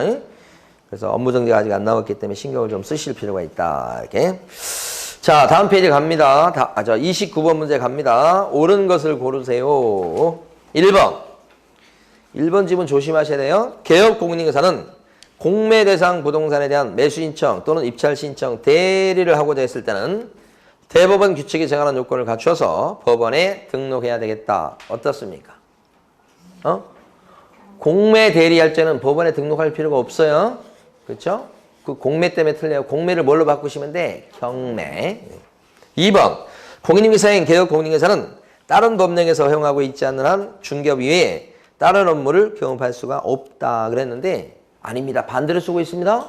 그래서 업무정지가 아직 안 나왔기 때문에 신경을 좀 쓰실 필요가 있다. 이렇게. 자, 다음 페이지 갑니다. 29번 문제 갑니다. 옳은 것을 고르세요. 1번. 1번 지문 조심하셔야 돼요. 개업공인중개사는 공매 대상 부동산에 대한 매수 신청 또는 입찰 신청 대리를 하고자 했을 때는 대법원 규칙이 정하는 요건을 갖춰서 법원에 등록해야 되겠다. 어떻습니까? 공매 대리할 때는 법원에 등록할 필요가 없어요. 그렇죠? 그 공매 때문에 틀려요. 공매를 뭘로 바꾸시면 돼? 경매. 2번. 공인중개사인 개업공인중개사는 다른 법령에서 허용하고 있지 않는 한 중개업 이외에 다른 업무를 경험할 수가 없다. 그랬는데 아닙니다. 반대로 쓰고 있습니다.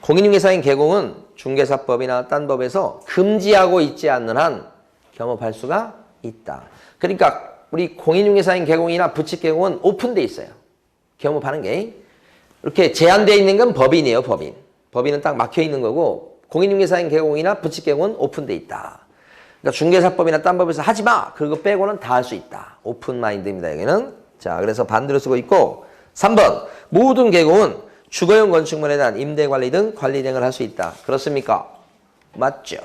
공인중개사인 개공은 중개사법이나 딴 법에서 금지하고 있지 않는 한 겸업할 수가 있다. 그러니까 우리 공인중개사인 개공이나 부칙 개공은 오픈돼 있어요. 겸업하는 게. 이렇게 제한되어 있는 건 법인이에요. 법인. 법인은 딱 막혀 있는 거고 공인중개사인 개공이나 부칙 개공은 오픈돼 있다. 그러니까 중개사법이나 딴 법에서 하지 마. 그거 빼고는 다 할 수 있다. 오픈 마인드입니다. 여기는. 자, 그래서 반대로 쓰고 있고 3번. 모든 개공은 주거용 건축물에 대한 임대관리 등 관리 등을 할 수 있다. 그렇습니까? 맞죠.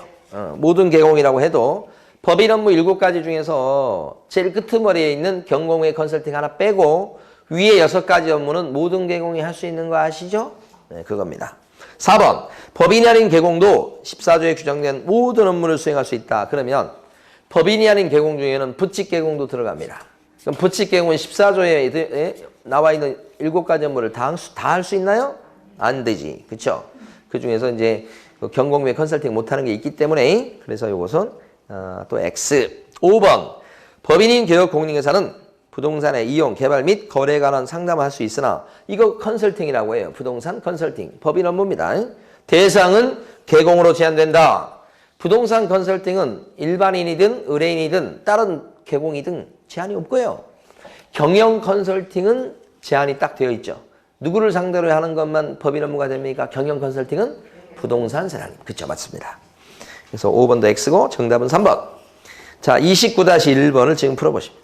모든 개공이라고 해도 법인 업무 7가지 중에서 제일 끄트머리에 있는 경공회 컨설팅 하나 빼고 위에 6가지 업무는 모든 개공이 할 수 있는 거 아시죠? 네, 그겁니다. 4번. 법인이 아닌 개공도 14조에 규정된 모든 업무를 수행할 수 있다. 그러면 법인이 아닌 개공 중에는 부칙 개공도 들어갑니다. 그럼 부칙 개공은 14조에 나와 있는 7가지 업무를 다 할 수 있나요? 안 되지. 그쵸? 그 중에서 이제 경공회 컨설팅 못하는 게 있기 때문에 그래서 이것은 또 X. 5번. 법인인 개업공인중개사는 부동산의 이용, 개발 및 거래에 관한 상담을 할 수 있으나 이거 컨설팅이라고 해요. 부동산 컨설팅. 법인 업무입니다. 대상은 개공으로 제한된다. 부동산 컨설팅은 일반인이든 의뢰인이든 다른 개공이든 제한이 없고요. 경영 컨설팅은 제한이 딱 되어 있죠. 누구를 상대로 하는 것만 법인 업무가 됩니까? 경영 컨설팅은 부동산 사람. 그렇죠. 맞습니다. 그래서 5번도 X고 정답은 3번. 자, 29-1번을 지금 풀어보십니다.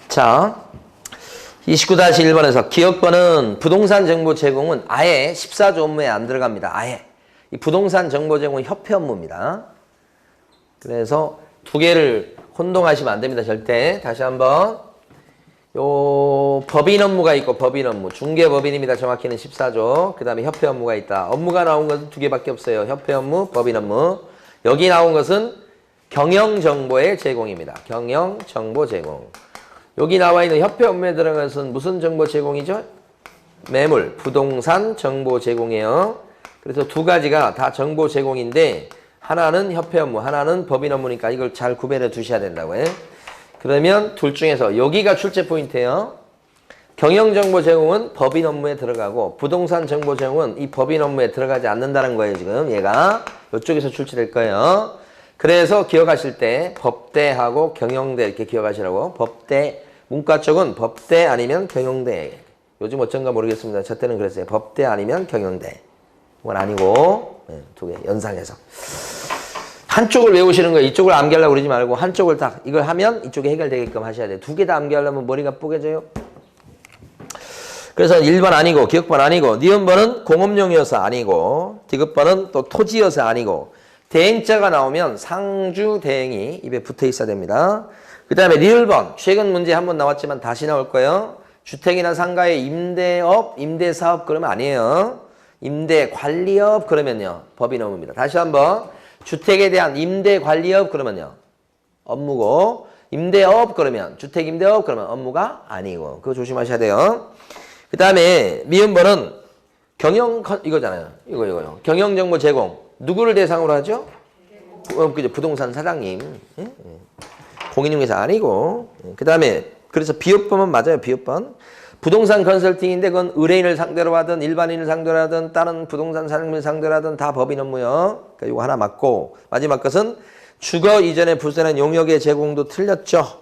자, 29-1번에서 기억번은 부동산 정보 제공은 아예 14조 업무에 안 들어갑니다. 아예. 이 부동산 정보 제공은 협회 업무입니다. 그래서 두 개를 혼동하시면 안 됩니다. 절대. 다시 한번. 요 법인 업무가 있고 법인 업무. 중개법인입니다. 정확히는 14조. 그 다음에 협회 업무가 있다. 업무가 나온 것은 두 개밖에 없어요. 협회 업무, 법인 업무. 여기 나온 것은 경영정보의 제공입니다. 경영정보 제공. 여기 나와 있는 협회 업무에 들어간 것은 무슨 정보 제공이죠? 매물, 부동산 정보 제공이에요. 그래서 두 가지가 다 정보 제공인데 하나는 협회 업무, 하나는 법인 업무니까 이걸 잘 구별해 두셔야 된다고요. 그러면 둘 중에서 여기가 출제 포인트예요. 경영정보 제공은 법인 업무에 들어가고 부동산 정보 제공은 이 법인 업무에 들어가지 않는다는 거예요. 지금 얘가 이쪽에서 출제될 거예요. 그래서 기억하실 때 법대하고 경영대 이렇게 기억하시라고. 법대, 문과 쪽은 법대 아니면 경영대. 요즘 어쩐가 모르겠습니다. 저 때는 그랬어요. 법대 아니면 경영대. 그건 아니고 두 개 연상해서. 한쪽을 외우시는 거예요. 이쪽을 암기하려고 그러지 말고 한쪽을 딱 이걸 하면 이쪽에 해결되게끔 하셔야 돼요. 두 개 다 암기하려면 머리가 뽀개져요. 그래서 1번 아니고 기억번 아니고 니은번은 공업용이어서 아니고 디귿번은 또 토지여서 아니고 대행자가 나오면 상주 대행이 입에 붙어 있어야 됩니다. 그 다음에 리을번 최근 문제 한번 나왔지만 다시 나올 거예요. 주택이나 상가의 임대업, 임대사업 그러면 아니에요. 임대관리업 그러면요. 법인 업무입니다. 다시 한번 주택에 대한 임대관리업 그러면요. 업무고 임대업 그러면 주택임대업 그러면 업무가 아니고 그거 조심하셔야 돼요. 그 다음에 미음번은 경영 이거잖아요. 이거요. 경영정보 제공 누구를 대상으로 하죠? 부동산 사장님. 공인중개사 아니고. 그 다음에 그래서 비읍번은 맞아요. 비읍번. 부동산 컨설팅인데 그건 의뢰인을 상대로 하든 일반인을 상대로 하든 다른 부동산 사장님을 상대로 하든 다 법인 업무요. 그러니까 이거 하나 맞고 마지막 것은 주거 이전에 부서는 용역의 제공도 틀렸죠.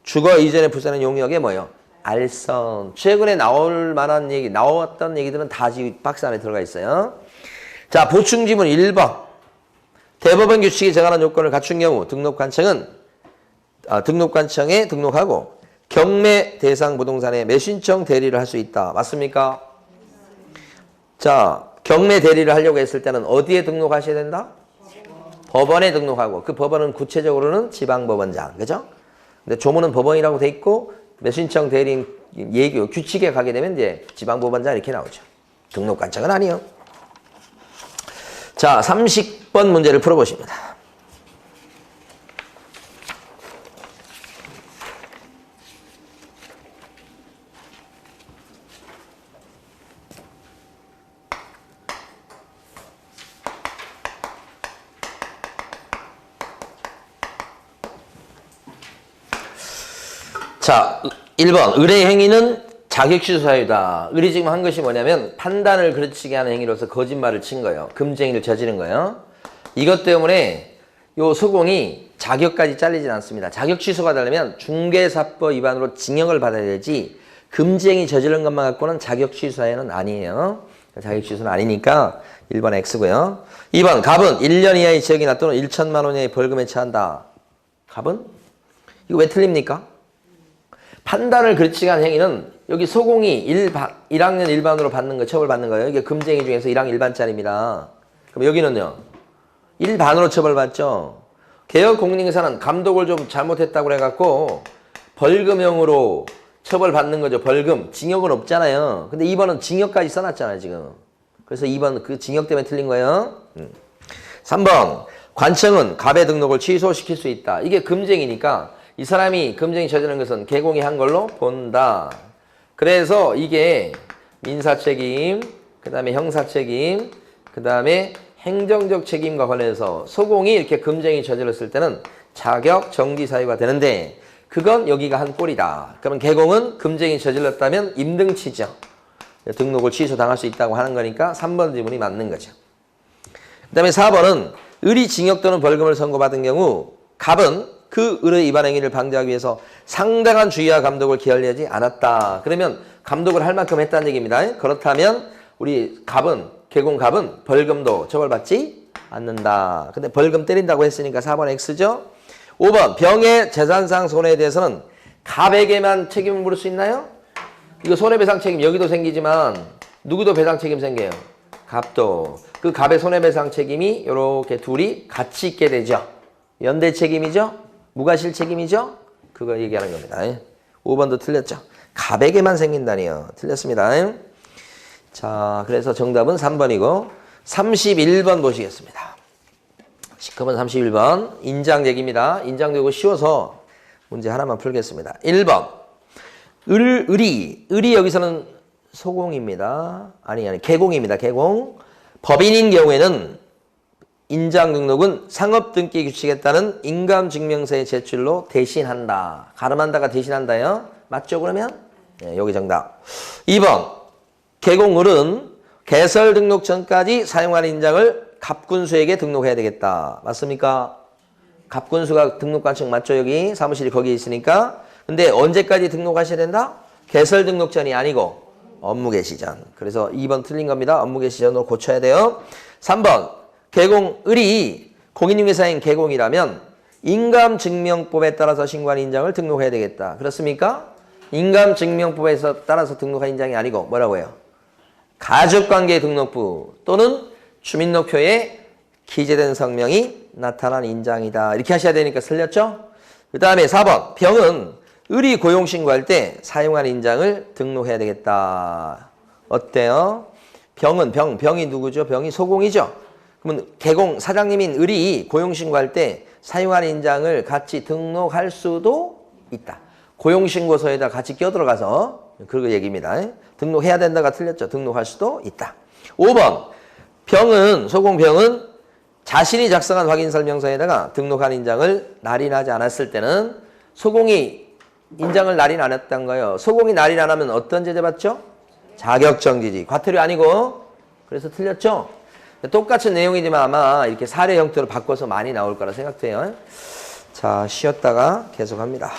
주거 이전에 부서는 용역의 뭐요? 알선. 최근에 나올 만한 얘기, 나왔던 얘기들은 다 지금 박스 안에 들어가 있어요. 자, 보충지문 1번. 대법원 규칙이 정하는 요건을 갖춘 경우 등록관청에 등록하고 경매 대상 부동산에 매수신청 대리를 할 수 있다. 맞습니까? 자, 경매 대리를 하려고 했을 때는 어디에 등록하셔야 된다? 법원에 등록하고 그 법원은 구체적으로는 지방법원장. 그죠? 근데 조문은 법원이라고 돼 있고 매수신청 대리인 얘기 규칙에 가게 되면 이제 지방법원장 이렇게 나오죠. 등록관청은 아니요. 자, 30번 문제를 풀어보십니다. 자, 1번 의뢰 행위는 자격취소 사유다. 의뢰 지금 한 것이 뭐냐면 판단을 그르치게 하는 행위로서 거짓말을 친 거예요. 금지행위를 저지른 거예요. 이것 때문에 요 소공이 자격까지 잘리진 않습니다. 자격 취소가 되려면 중개사법 위반으로 징역을 받아야 되지 금지행위 저지른 것만 갖고는 자격 취소 사유는 아니에요. 자격 취소는 아니니까 1번 X고요. 2번 갑은 1년 이하의 지역이나 또는 1천만 원 이하의 벌금에 처한다. 갑은? 이거 왜 틀립니까? 판단을 그르치게 한 행위는 여기 소공이 1학년 일반으로 받는 거, 처벌받는 거예요. 이게 금지행위 중에서 1학년 일반짜리입니다. 그럼 여기는요. 1반으로 처벌받죠. 개혁공인중개사는 감독을 좀 잘못했다고 해갖고 벌금형으로 처벌받는 거죠. 벌금. 징역은 없잖아요. 근데 2번은 징역까지 써놨잖아요, 지금. 그래서 2번 그 징역 때문에 틀린 거예요. 3번. 관청은 갑의 등록을 취소시킬 수 있다. 이게 금지행위니까 이 사람이 금지행위 저지른 것은 개공이 한 걸로 본다. 그래서 이게 민사책임, 그 다음에 형사책임, 그 다음에 행정적 책임과 관련해서 소공이 이렇게 금지행위 저질렀을 때는 자격 정지 사유가 되는데 그건 여기가 한 꼴이다. 그러면 개공은 금지행위 저질렀다면 임등치죠. 등록을 취소당할 수 있다고 하는 거니까 3번 지문이 맞는 거죠. 그 다음에 4번은 의리 징역 또는 벌금을 선고받은 경우 갑은 그 의뢰 위반 행위를 방지하기 위해서 상당한 주의와 감독을 기하지 않았다. 그러면 감독을 할 만큼 했다는 얘기입니다. 그렇다면 우리 갑은 개공갑은 벌금도 처벌받지 않는다. 근데 벌금 때린다고 했으니까 4번 X죠. 5번 병의 재산상 손해에 대해서는 갑에게만 책임을 물을 수 있나요? 이거 손해배상 책임 여기도 생기지만 누구도 배상 책임 생겨요? 갑도. 그 갑의 손해배상 책임이 이렇게 둘이 같이 있게 되죠. 연대 책임이죠? 무과실 책임이죠? 그거 얘기하는 겁니다. 5번도 틀렸죠? 갑에게만 생긴다니요. 틀렸습니다. 자, 그래서 정답은 3번이고 31번 보시겠습니다. 시커먼 31번 인장얘기입니다. 인장되고 쉬워서 문제 하나만 풀겠습니다. 1번 을이 여기서는 소공입니다. 아니 개공입니다. 개공. 법인인 경우에는 인장 등록은 상업등기 규칙에 따른 인감증명서의 제출로 대신한다. 가름한다가 대신한다요. 맞죠 그러면? 네, 여기 정답. 2번 개공을은 개설 등록 전까지 사용하는 인장을 갑군수에게 등록해야 되겠다. 맞습니까? 갑군수가 등록관청 맞죠? 여기 사무실이 거기에 있으니까. 근데 언제까지 등록하셔야 된다? 개설 등록 전이 아니고 업무 개시 전. 그래서 2번 틀린 겁니다. 업무 개시 전으로 고쳐야 돼요. 3번 개공을이 공인중개사인 개공이라면 인감증명법에 따라서 신고한 인장을 등록해야 되겠다. 그렇습니까? 인감증명법에서 따라서 등록한 인장이 아니고 뭐라고요? 가족관계 등록부 또는 주민등록표에 기재된 성명이 나타난 인장이다. 이렇게 하셔야 되니까 틀렸죠? 그 다음에 4번 병은 을이 고용신고할 때 사용한 인장을 등록해야 되겠다. 어때요? 병은 병이 누구죠? 병이 소공이죠? 그러면 개공 사장님인 을이 고용신고할 때 사용한 인장을 같이 등록할 수도 있다. 고용신고서에다 같이 껴들어가서 그거 얘기입니다. 등록해야 된다가 틀렸죠. 등록할 수도 있다. 5번 소공병은 자신이 작성한 확인설명서에다가 등록한 인장을 날인하지 않았을 때는 소공이 인장을 날인 안 했던 거예요. 소공이 날인 안 하면 어떤 제재 받죠? 자격정지지. 과태료 아니고. 그래서 틀렸죠? 똑같은 내용이지만 아마 이렇게 사례 형태로 바꿔서 많이 나올 거라 생각돼요. 자, 쉬었다가 계속합니다.